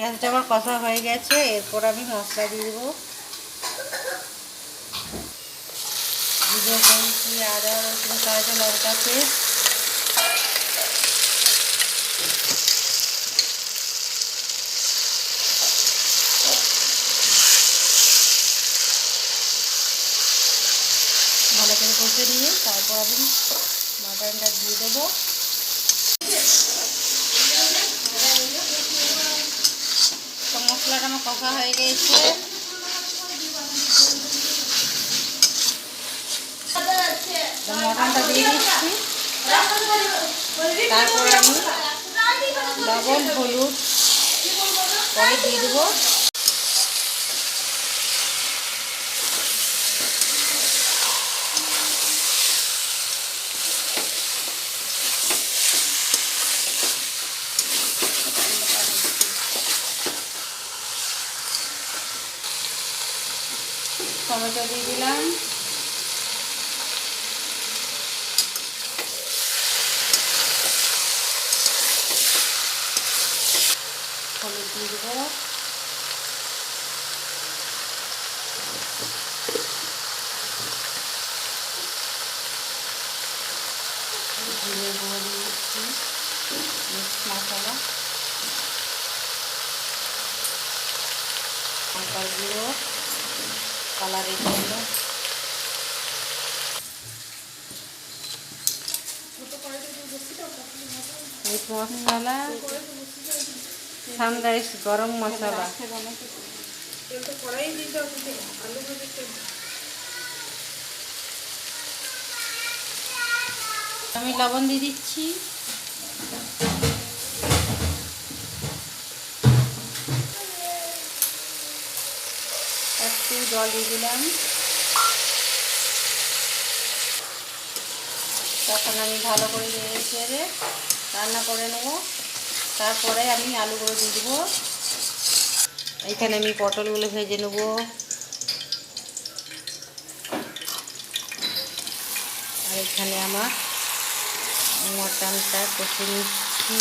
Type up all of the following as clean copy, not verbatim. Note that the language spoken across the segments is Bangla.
পেঁয়াজটা আমার কষা হয়ে গেছে, এরপর আমি মশলা দিয়ে দেবো। জিরে, গোলমরিচ, আদা, রসুন, কাঁচা লঙ্কা পেস্ট, ভালো করে কষে নিয়ে তারপর আমি মাটনটা দিয়ে দেবো। তো মশলাটা আমার কষা হয়ে গেছে, মটনটা দিয়ে দিচ্ছি। তারপর আমি লবণ হলুদ পরে দিয়ে দেবো। টমেটো দিয়ে দিলাম, হলুদ দিয়ে দেবো, জিরে গুঁড়ো দিয়ে দিচ্ছি, মিক্স মশলা, লঙ্কার গুঁড়ো কালারের জন্য, মিট মশলা, সানরাইস গরম মশলা, আমি লবণ দিয়ে দিচ্ছি, একটু জল দিয়ে দিলাম। তখন আমি ভালো করে নেড়ে চেড়ে রান্না করে নেব। তারপরে আমি আলুগুলো দিয়ে দেবো। এইখানে আমি পটলগুলো ভেজে নেব। আর এখানে আমার মটনটা কষে নিচ্ছি।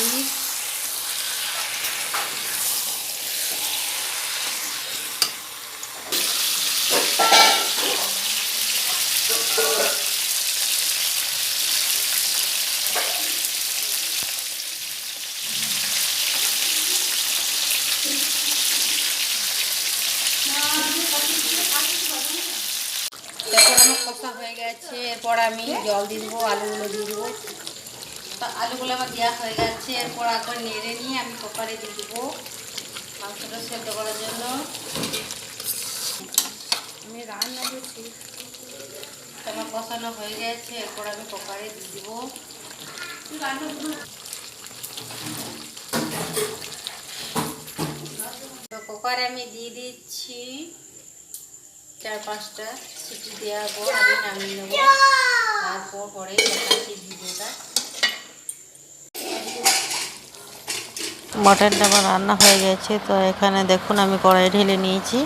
তারপর আমার কষা হয়ে গেছে, এরপর আমি জল দিয়ে দেবো, আলুগুলো দিয়ে দেবো। তো আলুগুলো আমার দেওয়া হয়ে গেছে, এরপর একবার নেড়ে নিয়ে আমি কুকারে দিয়ে দেবো মাংসটা সেদ্ধ করার জন্য। আমি রান্না করছি, আমার কষানো হয়ে গেছে, এরপর আমি কুকারে দিয়ে দেবো। কুকারে আমি দিয়ে দিচ্ছি 4-5টা সিটি দেওয়ার পর আমি নামিয়ে নেবো। তারপর পরে দেখাচ্ছি ভিডিওটা। মটনটা আমার রান্না হয়ে গেছে। তো এখানে দেখুন আমি কড়াই ঢেলে নিয়েছি।